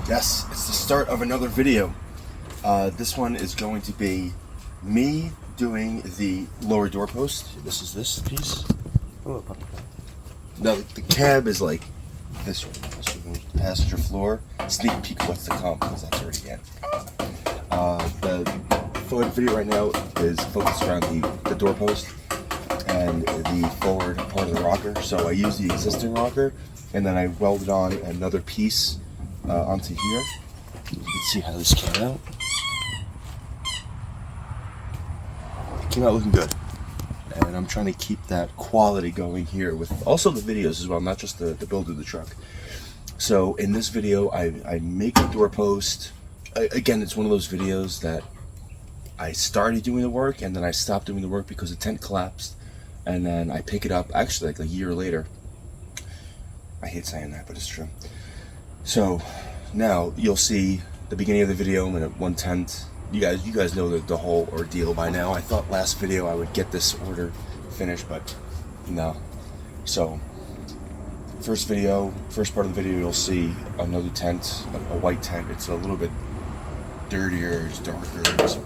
Yes, it's the start of another video. This one is going to be me doing the lower doorpost. This is this piece. Oh, puppy. Now the cab is like this one. So the passenger floor. Sneak peek of what's to come because that's already in. The video right now is focused around the doorpost and the forward part of the rocker. So I use the existing rocker and then I welded on another piece onto here. You can see how this came out. It came out looking good. And I'm trying to keep that quality going here with also the videos as well, not just the build of the truck. So in this video, I make the doorpost. Again, it's one of those videos that I started doing the work and then I stopped doing the work because the tent collapsed. And then I pick it up actually like a year later. I hate saying that, but it's true. So now you'll see the beginning of the video and at one tent. You guys know the whole ordeal by now. I thought last video I would get this order finished, but no. So first part of the video, you'll see another tent, a white tent. It's a little bit dirtier, it's darker, it's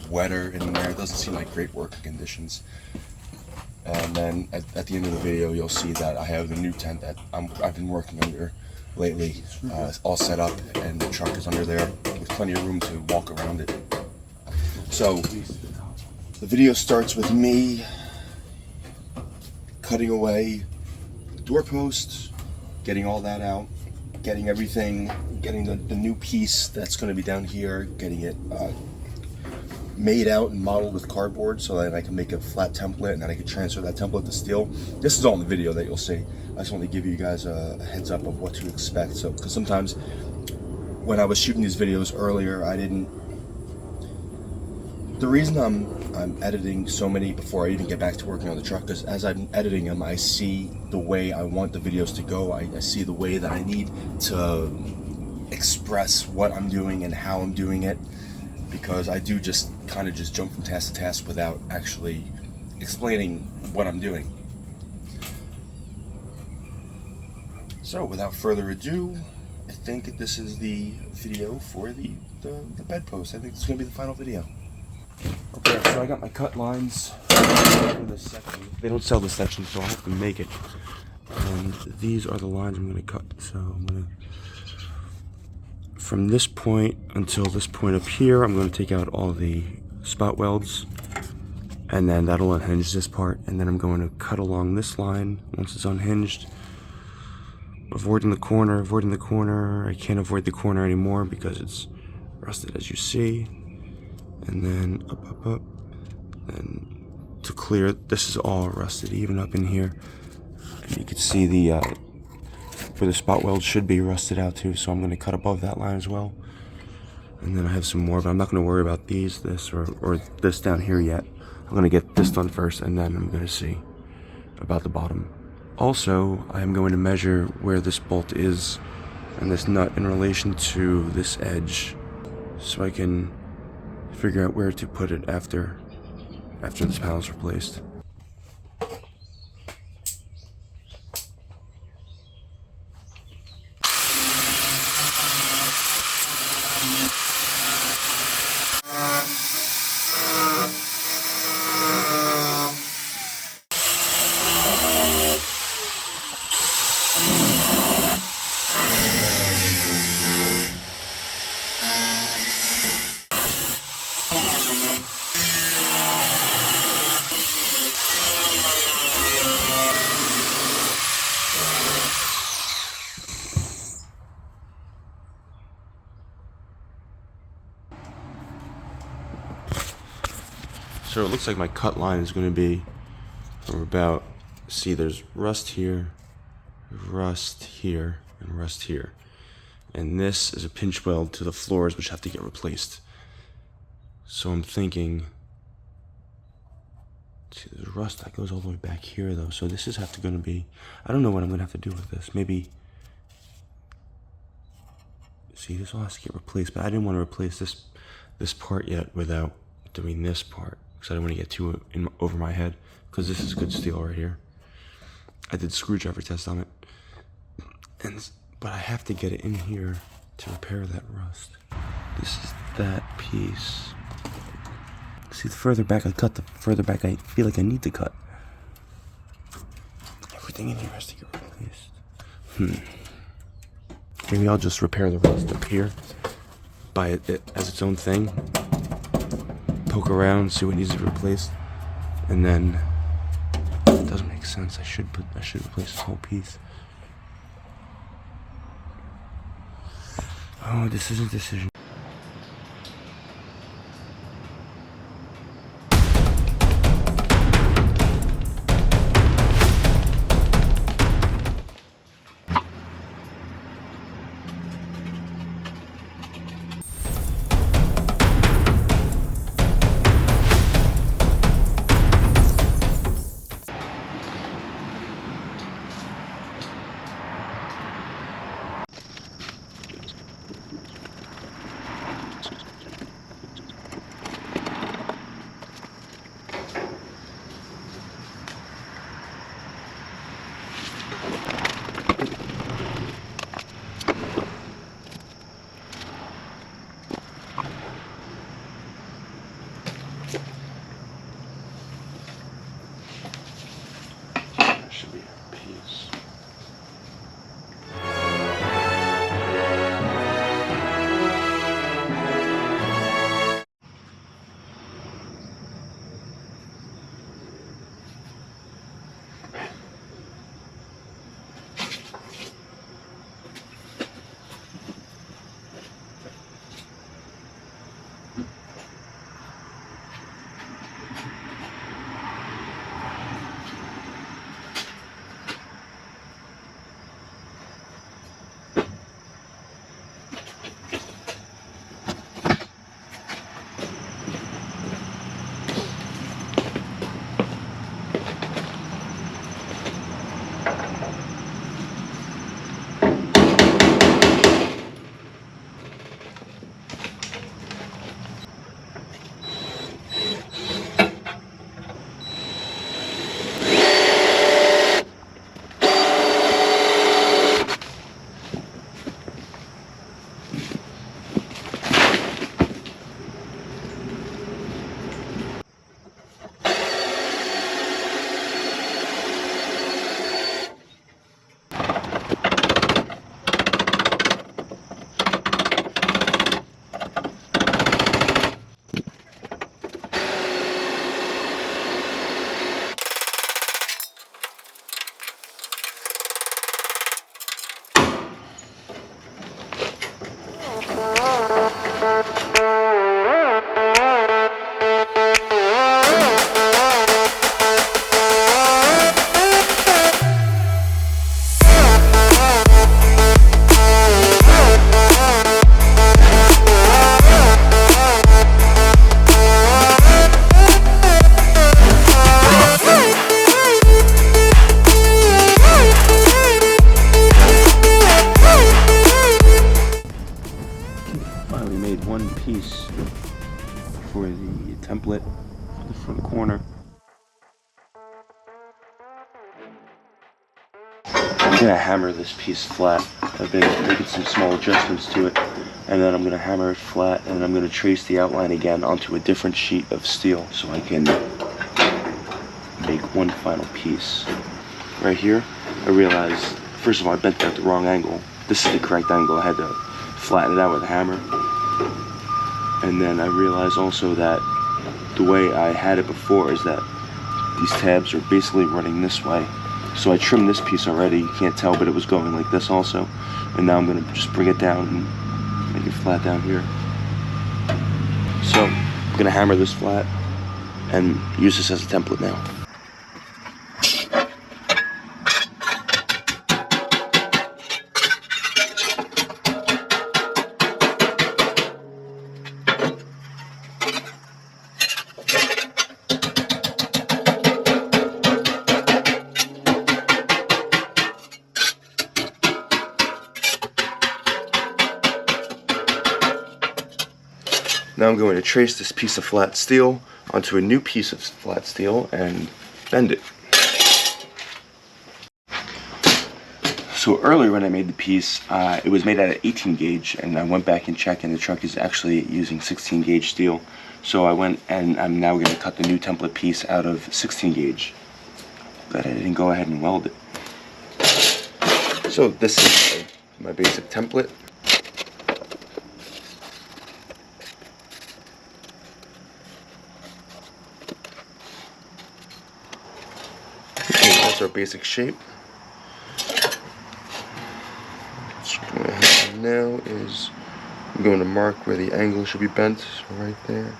wetter in there. It doesn't seem like great working conditions. And then at the end of the video, you'll see that I have the new tent that I've been working under lately, all set up, and the truck is under there with plenty of room to walk around it. So the video starts with me cutting away the doorposts, getting all that out, getting everything, getting the new piece that's going to be down here, getting it made out and modeled with cardboard so that I can make a flat template and then I can transfer that template to steel. This is all in the video that you'll see. I just want to give you guys a heads up of what to expect. So, because sometimes when I was shooting these videos earlier, the reason I'm editing so many before I even get back to working on the truck is as I'm editing them, I see the way I want the videos to go. I see the way that I need to express what I'm doing and how I'm doing it, because I do just kind of just jump from task to task without actually explaining what I'm doing. So without further ado, I think this is the video for the bedpost. I think it's going to be the final video. Okay, so I got my cut lines for this section. They don't sell this section, so I'll have to make it. And these are the lines I'm going to cut. So I'm going to, from this point until this point up here, I'm going to take out all the spot welds, and then that'll unhinge this part, and then I'm going to cut along this line once it's unhinged, avoiding the corner. I can't avoid the corner anymore because it's rusted, as you see. And then up, and to clear, this is all rusted even up in here, and you can see the where the spot weld should be rusted out too, so I'm going to cut above that line as well. And then I have some more, but I'm not going to worry about this or this down here yet. I'm going to get this done first, and then I'm going to see about the bottom. Also, I am going to measure where this bolt is and this nut in relation to this edge, so I can figure out where to put it after this panel is replaced. So it looks like my cut line is going to be from about, see, there's rust here, and rust here. And this is a pinch weld to the floors, which have to get replaced. So I'm thinking, see, there's rust that goes all the way back here though. So this is going to be, I don't know what I'm going to have to do with this. Maybe, see, this all has to get replaced, but I didn't want to replace this part yet without doing this part, because I don't want to get too over my head, because this is good steel right here. I did screwdriver test on it, but I have to get it in here to repair that rust. This is that piece. See, the further back I cut, the further back I feel like I need to cut. Everything in here has to get replaced. Maybe I'll just repair the rust up here, buy it as its own thing, poke around, see what needs to be replaced, and then it doesn't make sense. I should replace this whole piece. Oh, this is a decision. One piece for the template for the corner. I'm gonna hammer this piece flat. I've been making some small adjustments to it, and then I'm gonna hammer it flat, and then I'm gonna trace the outline again onto a different sheet of steel so I can make one final piece. Right here, I realized, first of all, I bent that at the wrong angle. This is the correct angle. I had to flatten it out with a hammer. And then I realized also that the way I had it before is that these tabs are basically running this way. So I trimmed this piece already, you can't tell, but it was going like this also. And now I'm gonna just bring it down and make it flat down here. So I'm gonna hammer this flat and use this as a template now. Now I'm going to trace this piece of flat steel onto a new piece of flat steel and bend it. So So earlier when I made the piece, it was made out of 18 gauge, and I went back and checked, and the truck is actually using 16 gauge steel. So I went and I'm now going to cut the new template piece out of 16 gauge. But I didn't go ahead and weld it. So this is my basic template. Okay, that's our basic shape. What's going to happen now is I'm going to mark where the angle should be bent, so right there.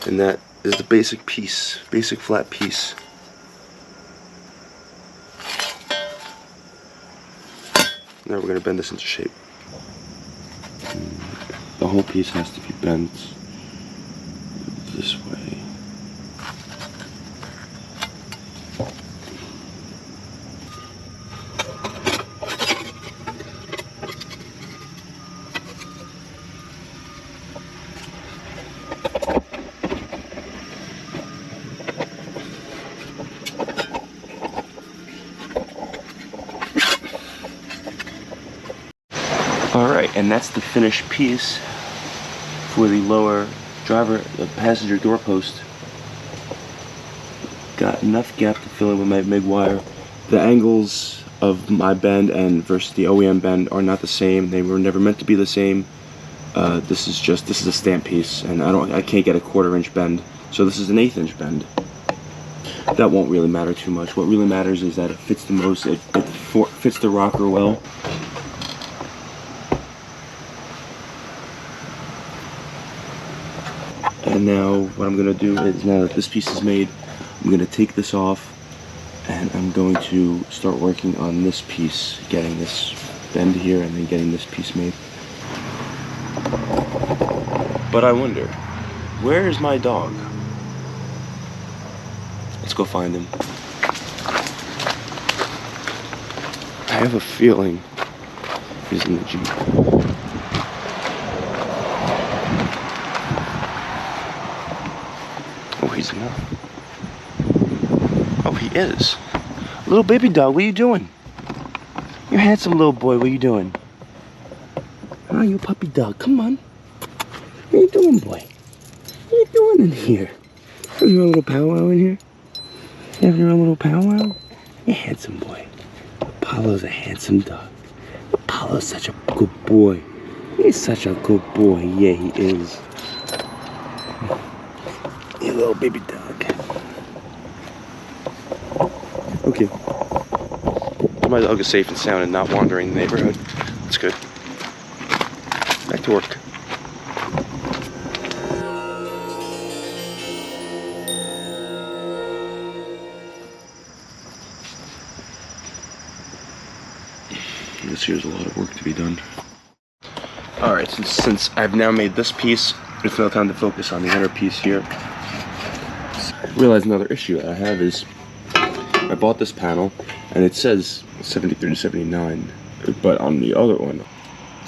And that is the basic piece, basic flat piece. Now we're going to bend this into shape. The whole piece has to be bent this way. Alright, and that's the finished piece for the lower the passenger door post. Got enough gap to fill in with my MIG wire. The angles of my bend and versus the OEM bend are not the same. They were never meant to be the same. This is a stamp piece, and I can't get a 1/4 inch bend. So this is an 1/8 inch bend. That won't really matter too much. What really matters is that it fits the most. It fits the rocker well. And now what I'm going to do is, now that this piece is made, I'm going to take this off and I'm going to start working on this piece, getting this bend here and then getting this piece made. But I wonder, where is my dog? Let's go find him. I have a feeling he's in the Jeep. He's not. Oh, he is. Little baby dog, what are you doing? You're handsome little boy, what are you doing? Oh, you puppy dog, come on. What are you doing, boy? What are you doing in here? Having your little powwow in here? You having your own little powwow? You're a handsome boy. Apollo's a handsome dog. Apollo's such a good boy. He's such a good boy. Yeah, he is. You little baby dog. Okay. My dog is safe and sound and not wandering the neighborhood. That's good. Back to work. This here's a lot of work to be done. Alright, since I've now made this piece, it's now time to focus on the inner piece here. I realized another issue that I have is I bought this panel and it says 73 to 79, but on the other one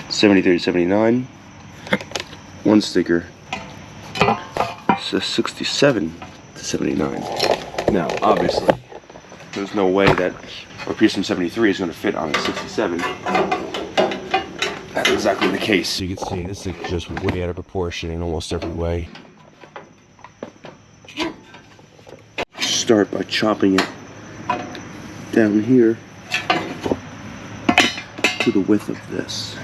73 to 79, one sticker says 67 to 79. Now obviously there's no way that a piece from 73 is going to fit on a 67. That's exactly the case. You can see this is just way out of proportion in almost every way. Start by chopping it down here to the width of this.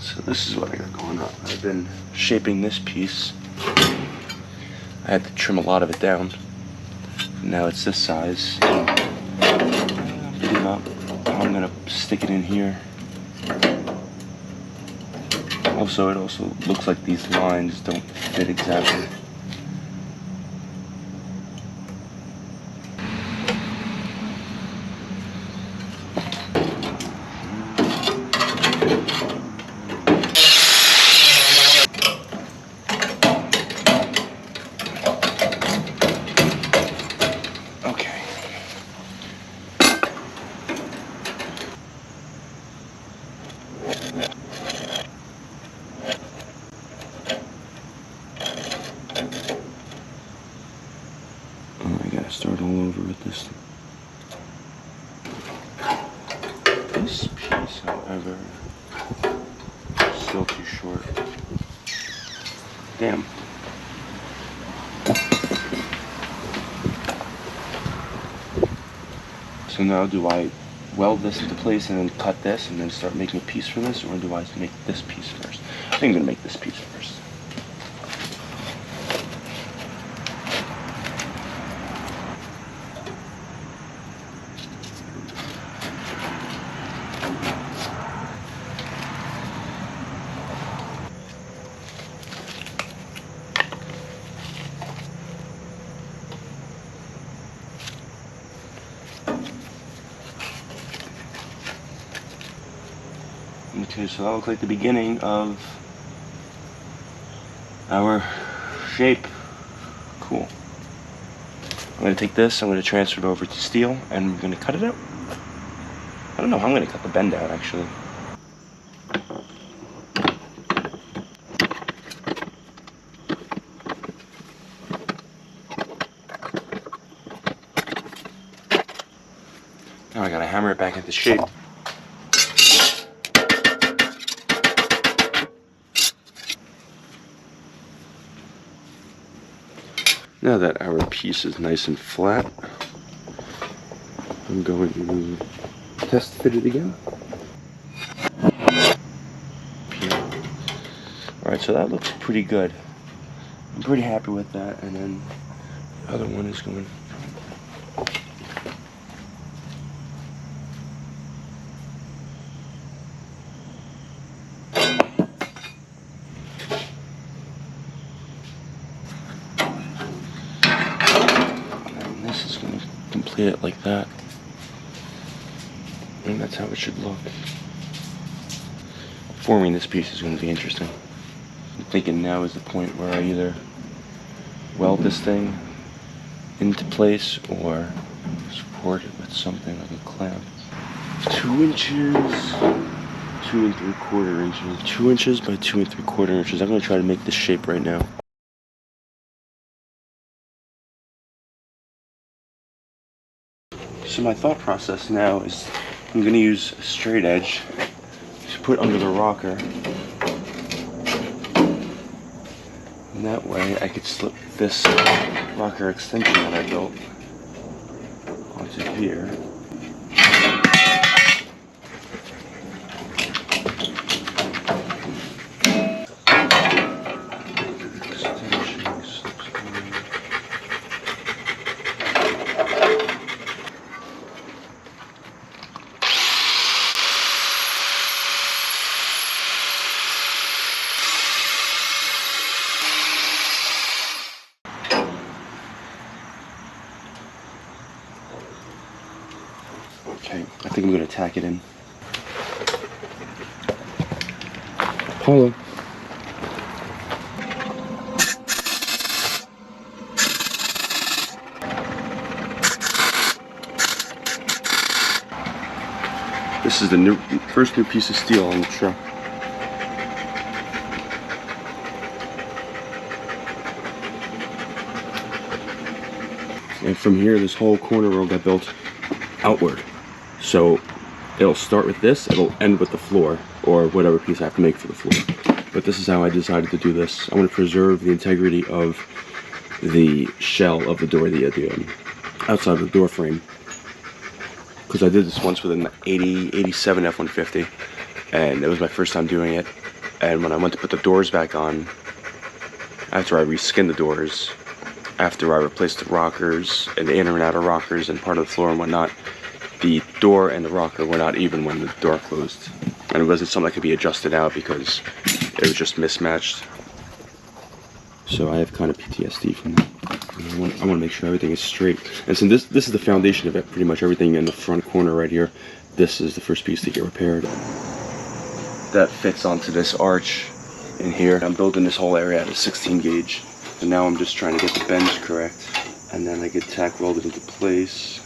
So this is what I got going on. I've been shaping this piece. I had to trim a lot of it down. Now it's this size. I'm gonna stick it in here. Also, it also looks like these lines don't fit exactly. Start all over with this. This piece, however, is still too short. Damn. So now do I weld this into place and then cut this and then start making a piece for this, or do I make this piece first? I think I'm gonna make this piece first. Okay, so that looks like the beginning of our shape. Cool. I'm going to take this, I'm going to transfer it over to steel, and we're going to cut it out. I don't know how I'm going to cut the bend out, actually. Now I got to hammer it back into shape. Now that our piece is nice and flat, I'm going to test fit it again. Alright, so that looks pretty good. I'm pretty happy with that, and then the other one is going. This is going to complete it like that, and that's how it should look. Forming this piece is going to be interesting. I'm thinking now is the point where I either weld this thing into place or support it with something like a clamp. 2 inches, 2 3/4 inches, 2 inches by 2 3/4 inches. I'm going to try to make this shape right now. So my thought process now is I'm going to use a straight edge to put under the rocker. And that way I could slip this rocker extension that I built onto here. Okay, I think I'm going to tack it in. Hello. This is the first new piece of steel on the truck. And from here, this whole corner row got built outward. So it'll start with this, it'll end with the floor, or whatever piece I have to make for the floor. But this is how I decided to do this. I want to preserve the integrity of the shell of the door, the outside of the door frame. Because I did this once with an 87 F-150, and it was my first time doing it. And when I went to put the doors back on, after I reskinned the doors, after I replaced the rockers and the inner and outer rockers and part of the floor and whatnot, the door and the rocker were not even when the door closed. And it wasn't something that could be adjusted out because it was just mismatched. So I have kind of PTSD from that. I want to make sure everything is straight. And so this is the foundation of it. Pretty much everything in the front corner right here. This is the first piece to get repaired. That fits onto this arch in here. I'm building this whole area at a 16 gauge. And now I'm just trying to get the bends correct. And then I get tack welded into place.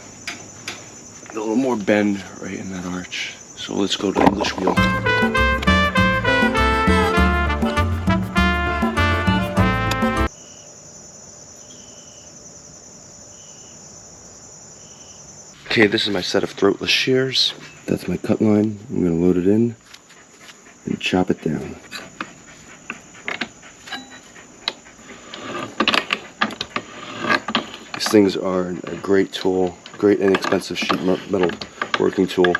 A little more bend right in that arch. So let's go to English wheel. Okay, this is my set of throatless shears. That's my cut line. I'm going to load it in and chop it down. These things are a great tool, great inexpensive sheet metal working tool.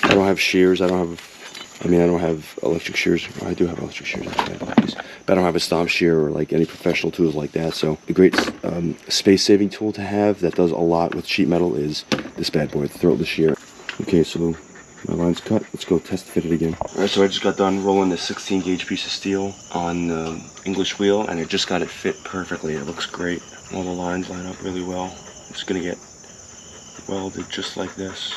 I don't have shears, I don't have electric shears. Well, I do have electric shears, actually, but I don't have a stomp shear or like any professional tools like that. So a great space-saving tool to have that does a lot with sheet metal is this bad boy, the throatless shear. Okay, so my line's cut. Let's go test fit it again. All right, so I just got done rolling this 16 gauge piece of steel on the English wheel, and it just got it fit perfectly. It looks great. All the lines line up really well. It's gonna get welded just like this.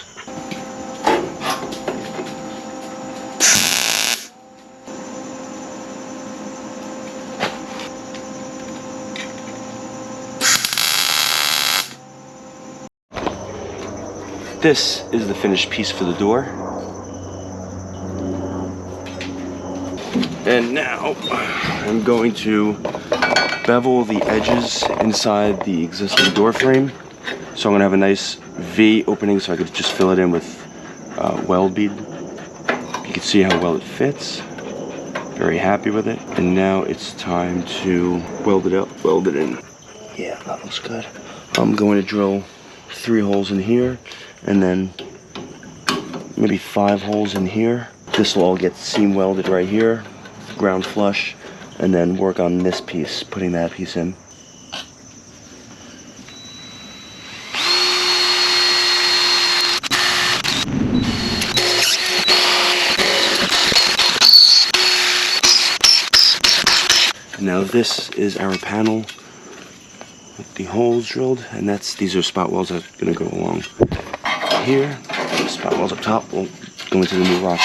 This is the finished piece for the door. And now I'm going to bevel the edges inside the existing door frame. So I'm gonna have a nice V opening so I could just fill it in with weld bead. You can see how well it fits. Very happy with it. And now it's time to weld it up, weld it in. Yeah, that looks good. I'm going to drill 3 holes in here and then maybe 5 holes in here. This will all get seam welded right here, ground flush, and then work on this piece, putting that piece in. Now this is our panel with the holes drilled, and these are spot welds that are going to go along here. The spot welds up top will go into the new rocker.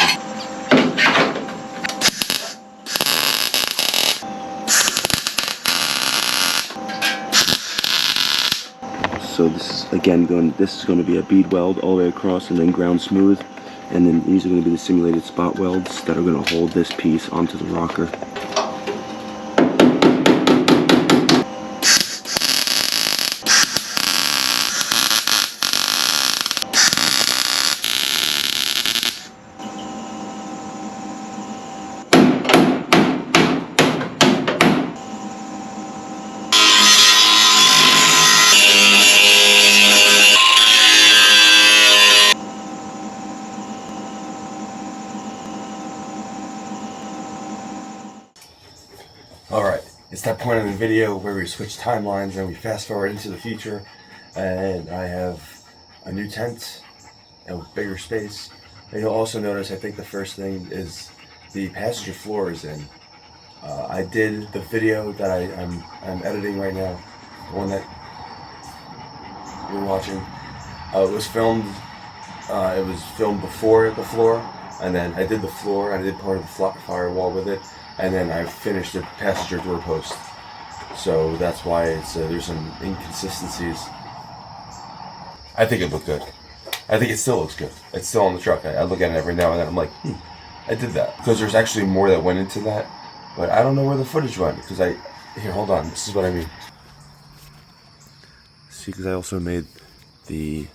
So this is again going to be a bead weld all the way across and then ground smooth, and then these are going to be the simulated spot welds that are going to hold this piece onto the rocker. Alright, it's that point in the video where we switch timelines and we fast forward into the future, and I have a new tent and bigger space. And you'll also notice, I think the first thing is the passenger floor is in. I did the video that I'm editing right now, the one that you're watching. It was filmed before the floor, and then I did the floor, and I did part of the firewall with it. And then I finished the passenger door post, so that's why it's there's some inconsistencies. I think it looked good. I think it still looks good. It's still on the truck. I look at it every now and then. I'm like, I did that because there's actually more that went into that, but I don't know where the footage went because here, hold on. This is what I mean. See, because I also made the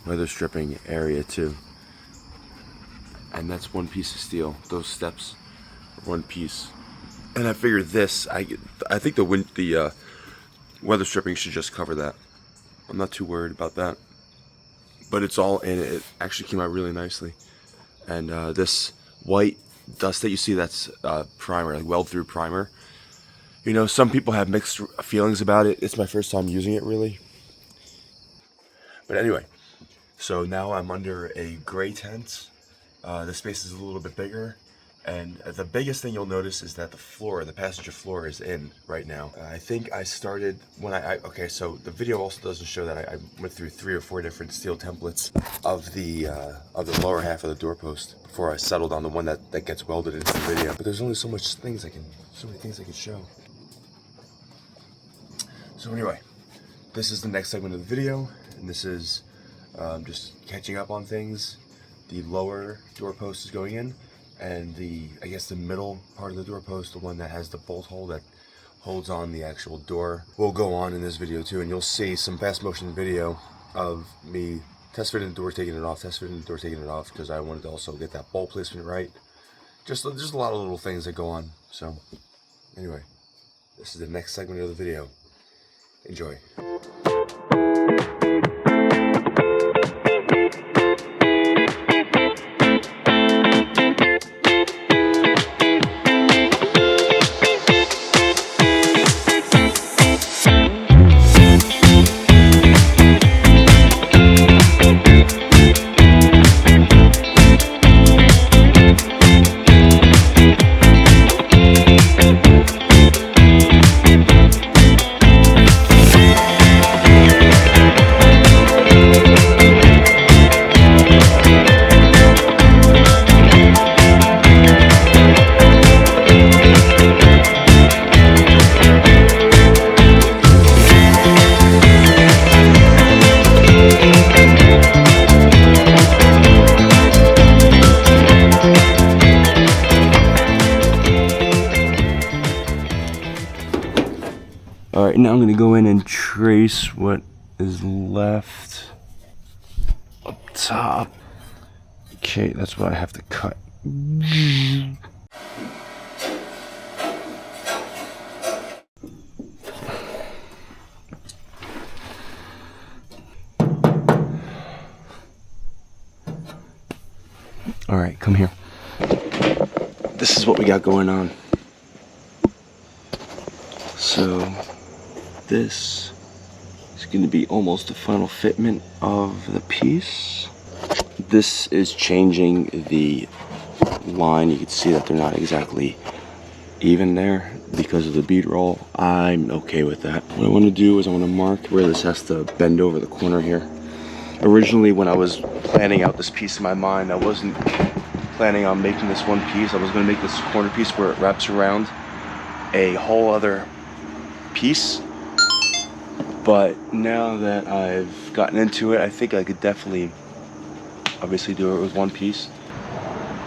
weather stripping area too, and that's one piece of steel. Those steps. One piece, and I figured this. I think the weather stripping should just cover that. I'm not too worried about that, but it's all in. It actually came out really nicely, and this white dust that you see, that's primer, like weld through primer. You know, some people have mixed feelings about it. It's my first time using it, really. But anyway, so now I'm under a gray tent. The space is a little bit bigger. And the biggest thing you'll notice is that the floor, the passenger floor, is in right now. I think I started when okay, so the video also doesn't show that I went through 3 or 4 different steel templates of the lower half of the doorpost before I settled on the one that gets welded into the video. But there's only so many things I can show. So anyway, this is the next segment of the video, and this is just catching up on things. The lower doorpost is going in, and I guess the middle part of the doorpost, the one that has the bolt hole that holds on the actual door, will go on in this video too, and you'll see some fast motion video of me test fitting the door, taking it off, test fitting the door, taking it off, because I wanted to also get that bolt placement right. Just a lot of little things that go on. So anyway, this is the next segment of the video. Enjoy. Alright, now I'm going to go in and trace what is left up top. Okay, that's what I have to cut. Alright, come here. This is what we got going on. So this is going to be almost the final fitment of the piece. This is changing the line. You can see that they're not exactly even there because of the bead roll. I'm okay with that. What I want to do is I want to mark where this has to bend over the corner here. Originally, when I was planning out this piece in my mind, I wasn't planning on making this one piece. I was going to make this corner piece where it wraps around a whole other piece, but now that I've gotten into it, I think I could definitely obviously do it with one piece.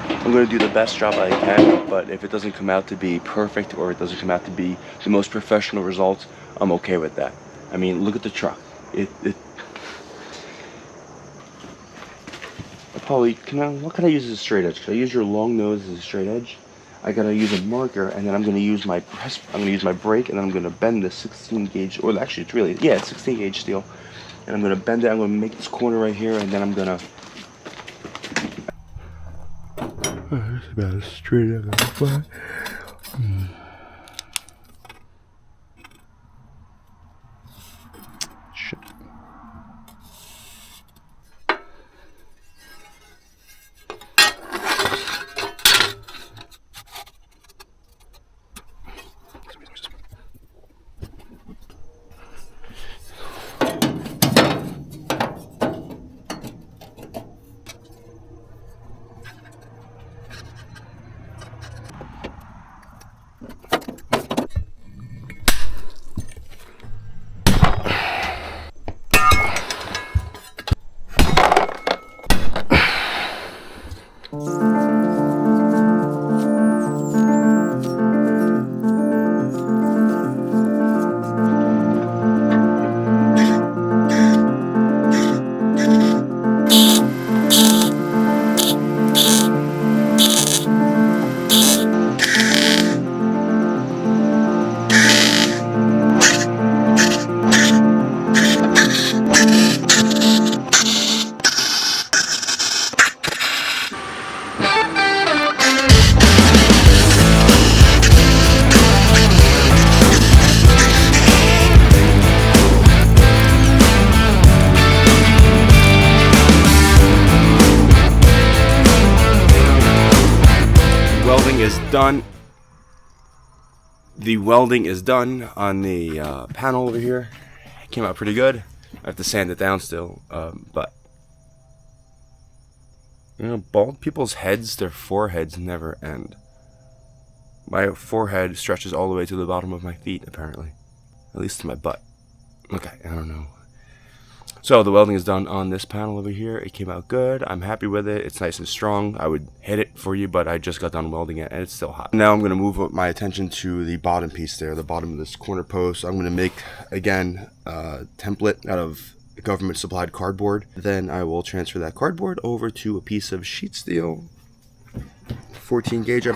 I'm going to do the best job I can, but if it doesn't come out to be perfect or it doesn't come out to be the most professional results, I'm okay with that. I mean, look at the truck. What can I use as a straight edge? Can I use your long nose as a straight edge? I gotta use a marker, and then I'm gonna use my brake, and then I'm gonna bend this 16 gauge, or actually it's 16 gauge steel, and I'm gonna bend it. I'm gonna make this corner right here, and then I'm gonna. That's about as straight as I can fly. Shit. is done. The welding is done on the panel over here. It came out pretty good. I have to sand it down still, but you know, bald people's heads, their foreheads never end. My forehead stretches all the way to the bottom of my feet, apparently. At least to my butt. Okay, I don't know. So the welding is done on this panel over here. It came out good. I'm happy with it. It's nice and strong. I would hit it for you, but I just got done welding it and it's still hot. Now I'm going to move my attention to the bottom piece there, the bottom of this corner post. I'm going to make, again, a template out of government supplied cardboard. Then I will transfer that cardboard over to a piece of sheet steel. 14 gauge.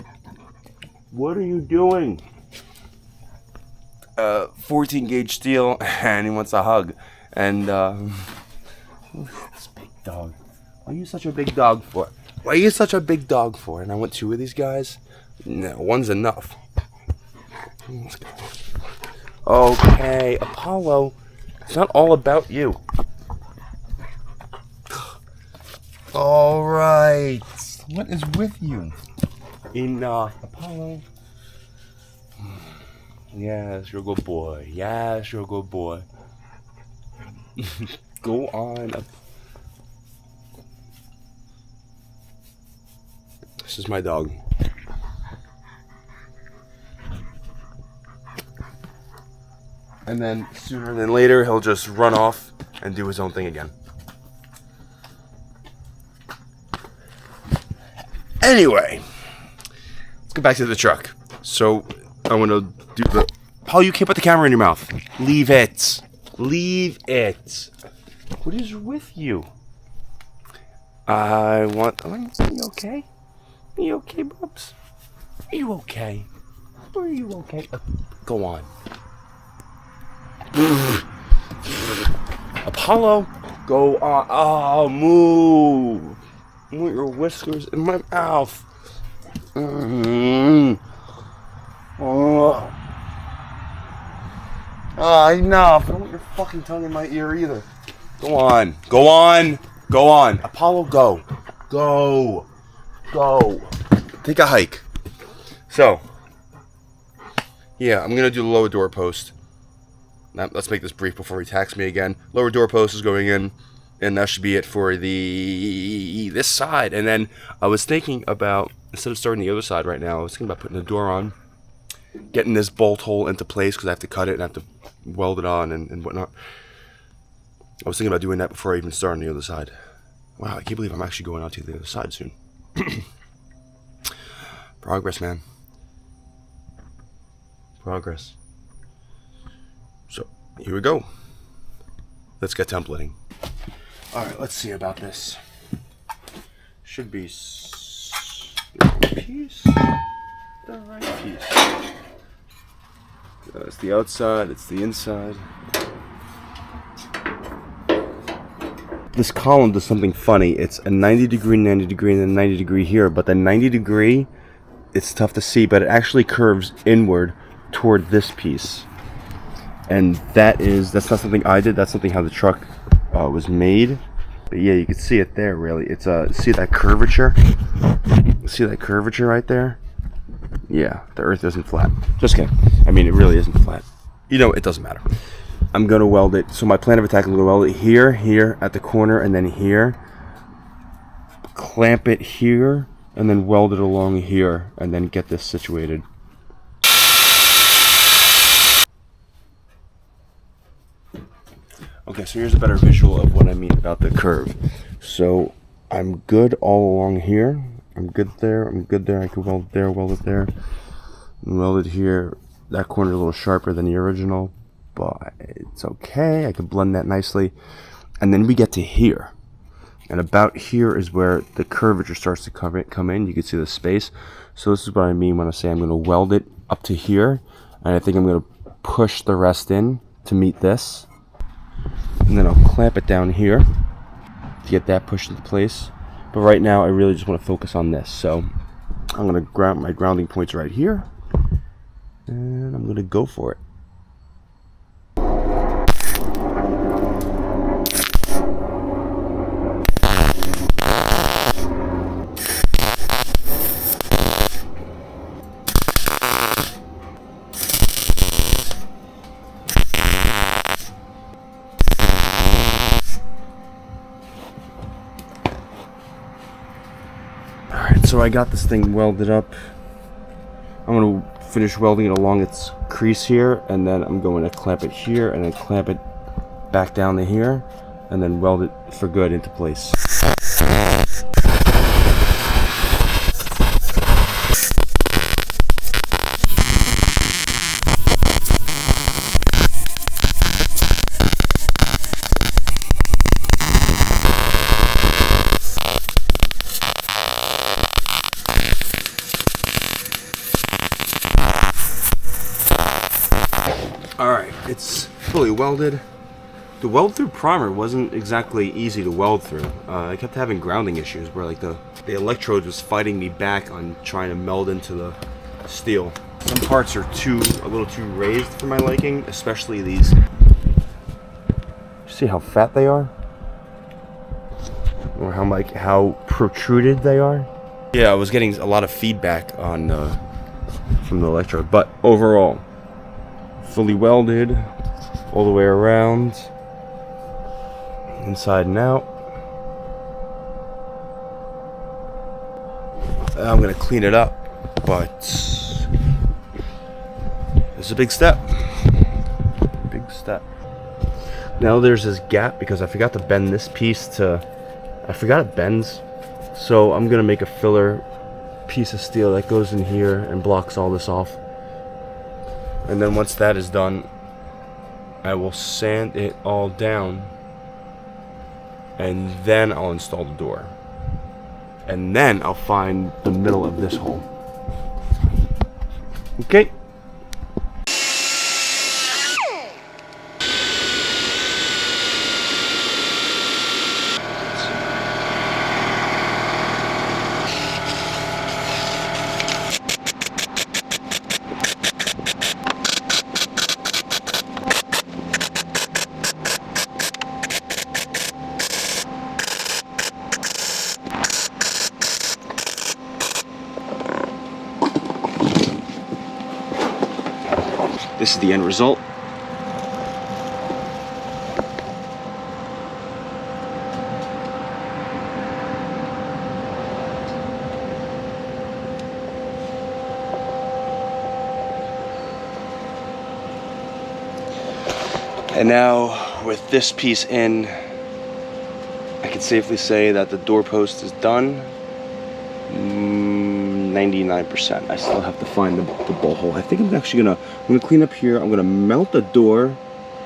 What are you doing? 14 gauge steel, and he wants a hug. And this big dog. Why are you such a big dog for? Why are you such a big dog for? And I want 2 of these guys. No, one's enough. Let's go. Okay, Apollo. It's not all about you. All right. What is with you? Apollo. Yes, you're a good boy. Yes, you're a good boy. Go on. This is my dog. And then sooner than later, he'll just run off and do his own thing again. Anyway, let's get back to the truck. So I want to do the... Paul, you can't put the camera in your mouth. Leave it. Leave it. What is with you? Are you okay? Are you okay, Bubs? Are you okay? Are you okay? Go on. Apollo, go on. Oh, move. I want your whiskers in my mouth. Oh. Enough. I don't want your fucking tongue in my ear either. Go on. Go on. Go on. Apollo, go. Go. Go. Take a hike. So, yeah, I'm going to do the lower door post. Now, let's make this brief before he attacks me again. Lower door post is going in, and that should be it for this side. And then I was thinking about, instead of starting the other side right now, I was thinking about putting the door on, getting this bolt hole into place because I have to cut it and I have to weld it on and whatnot. I was thinking about doing that before I even start on the other side. Wow, I can't believe I'm actually going out to the other side soon. Progress, man. Progress. So, here we go. Let's get templating. Alright, let's see about this. Should be the piece. The right piece. It's the outside, it's the inside. This column does something funny. It's a 90 degree, 90 degree, and then 90 degree here. But the 90 degree, it's tough to see, but it actually curves inward toward this piece. And that's not something I did. That's something how the truck was made. But yeah, you can see it there, really. It's see that curvature? See that curvature right there? Yeah, the earth isn't flat. Just kidding. I mean, it really isn't flat. You know, it doesn't matter. I'm going to weld it. So my plan of attack, I'm going to weld it here, here, at the corner, and then here. Clamp it here, and then weld it along here, and then get this situated. Okay, so here's a better visual of what I mean about the curve. So I'm good all along here. I'm good there. I'm good there. I can weld there, weld it there, and weld it here. That corner a little sharper than the original, but it's okay. I can blend that nicely. And then we get to here. And about here is where the curvature starts to come in. You can see the space. So this is what I mean when I say I'm going to weld it up to here. And I think I'm going to push the rest in to meet this. And then I'll clamp it down here to get that pushed into place. But right now I really just want to focus on this. So I'm going to ground my grounding points right here. And I'm going to go for it. so I got this thing welded up. I'm going to finish welding it along its crease here, and then I'm going to clamp it here, and then clamp it back down to here, and then weld it for good into place. Alright, it's fully welded. The weld through primer wasn't exactly easy to weld through. I kept having grounding issues where like the electrode was fighting me back on trying to meld into the steel. Some parts are a little too raised for my liking, especially these. See how fat they are? Or how protruded they are? Yeah, I was getting a lot of feedback on from the electrode, but overall, fully welded all the way around, inside and out. I'm gonna clean it up, but it's a big step. Big step. Now there's this gap because I forgot to bend this piece I forgot it bends. So I'm gonna make a filler piece of steel that goes in here and blocks all this off. And then once that is done, I will sand it all down, and then I'll install the door. And then I'll find the middle of this hole. Okay. This is the end result. And now with this piece in, I can safely say that the doorpost is done. 99%. I still have to find the bolt hole. I think I'm gonna clean up here. I'm gonna melt the door.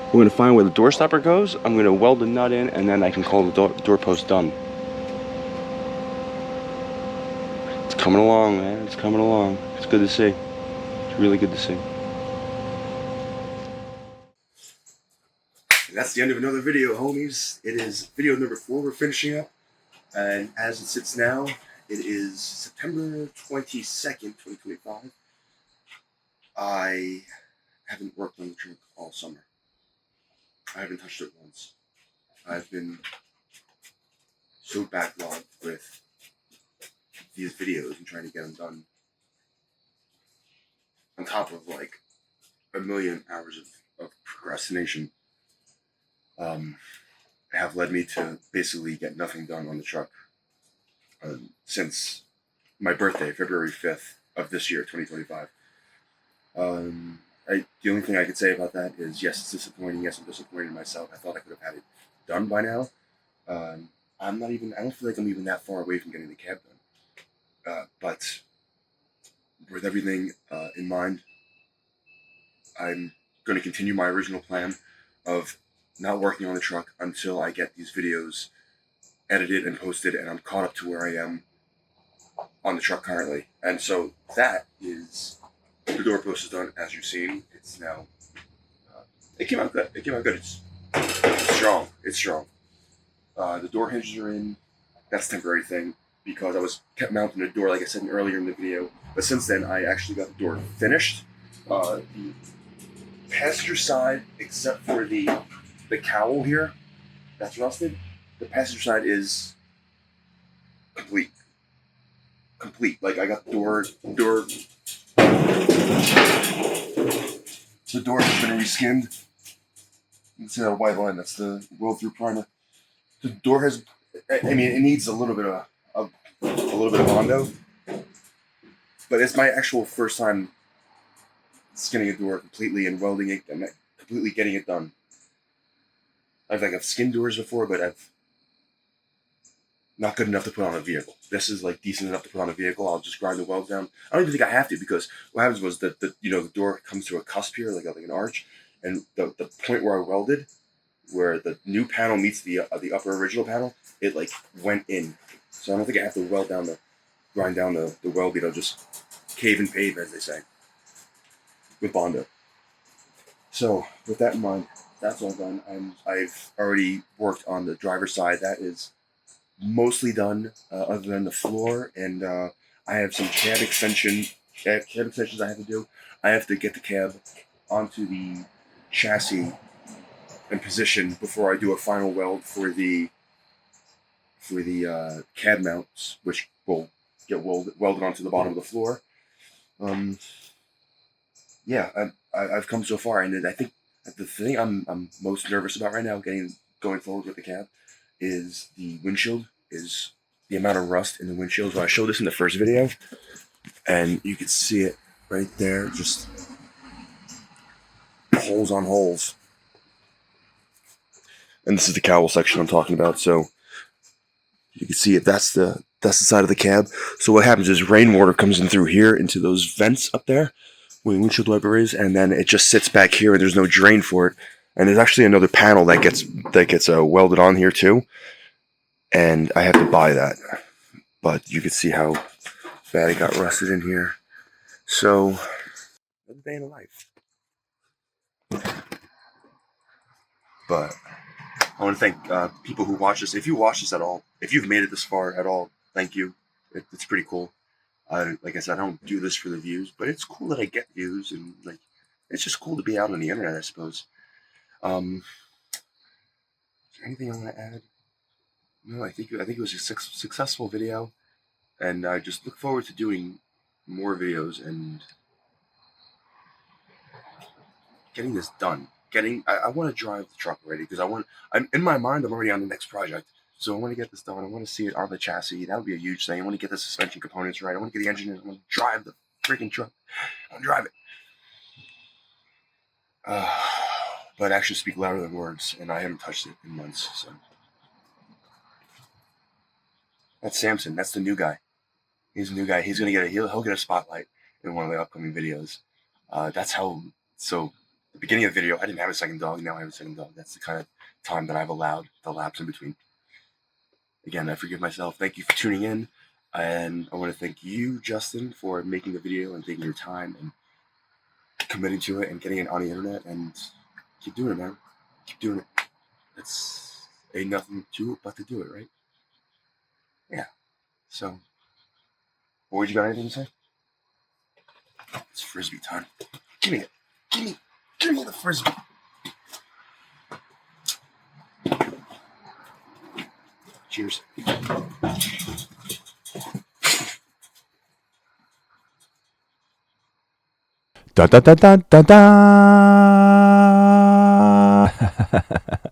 I'm gonna find where the door stopper goes. I'm gonna weld the nut in, and then I can call the doorpost done. It's coming along, man. It's coming along. It's good to see. It's really good to see. And that's the end of another video, homies. It is video number 4 we're finishing up. And as it sits now, it is September 22nd, 2025. I haven't worked on the truck all summer. I haven't touched it once. I've been so backlogged with these videos and trying to get them done. On top of like a million hours of procrastination. Have led me to basically get nothing done on the truck since my birthday, February 5th of this year, 2025. The only thing I could say about that is, yes, it's disappointing. Yes, I'm disappointed in myself. I thought I could have had it done by now. I don't feel like I'm even that far away from getting the cab done. But with everything in mind, I'm going to continue my original plan of not working on the truck until I get these videos edited and posted and I'm caught up to where I am on the truck currently. And so that is, the doorpost is done, as you've seen. It's now, it came out good. It came out good. It's strong. It's strong. The door hinges are in. That's a temporary thing because I kept mounting the door, like I said earlier in the video. But since then, I actually got the door finished. The passenger side, except for the cowl here, that's rusted. The passenger side is complete. Like I got the door. So the door has been reskinned. It's a white line. That's the roll through primer. The door has. I mean, it needs a little bit of Bondo, But it's my actual first time skinning a door completely and welding it and completely getting it done. I've skinned doors before, but I've not good enough to put on a vehicle. This is like decent enough to put on a vehicle. I'll just grind the weld down. I don't even think I have to, because what happens was that the door comes to a cusp here, like an arch, and the point where I welded, where the new panel meets the upper original panel, it like went in. So I don't think I have to grind down the weld bead. I'll just cave and pave, as they say, with Bondo. So with that in mind, that's all done. I've already worked on the driver's side. That is mostly done, other than the floor, and I have some cab extensions I have to do. I have to get the cab onto the chassis and position before I do a final weld for the cab mounts, which will get welded onto the bottom of the floor. Yeah, I've come so far, and I think the thing I'm most nervous about right now, going forward with the cab, is the windshield. Is the amount of rust in the windshield. So I showed this in the first video, and you can see it right there, just holes on holes. And this is the cowl section I'm talking about. So you can see it. That's the side of the cab. So what happens is rainwater comes in through here into those vents up there where the windshield wiper is, and then it just sits back here, and there's no drain for it. And there's actually another panel that gets welded on here too, and I have to buy that. But you can see how bad it got rusted in here. So, another day in the life. But I want to thank people who watch this. If you watch this at all, if you've made it this far at all, thank you. It's pretty cool. Like I said, I don't do this for the views, but it's cool that I get views, and like, it's just cool to be out on the internet, I suppose. Is there anything I want to add? No, I think it was a successful video, and I just look forward to doing more videos and getting this done. I want to drive the truck already, because I'm in my mind, I'm already on the next project. So I want to get this done. I want to see it on the chassis. That would be a huge thing. I want to get the suspension components right. I want to get the engine in. I want to drive the freaking truck. I want to drive it. But actions speak louder than words, and I haven't touched it in months. So that's Samson. That's the new guy. He's a new guy. He's gonna he'll get a spotlight in one of the upcoming videos. That's how. So the beginning of the video, I didn't have a second dog. Now I have a second dog. That's the kind of time that I've allowed the lapse in between. Again, I forgive myself. Thank you for tuning in, and I want to thank you, Justin, for making the video and taking your time and committing to it and getting it on the internet. And keep doing it, man. Keep doing it. It's ain't nothing to it but to do it, right? Yeah. So, boy, you got anything to say? It's Frisbee time. Give me it. Give me the Frisbee. Cheers. Da da da da da da.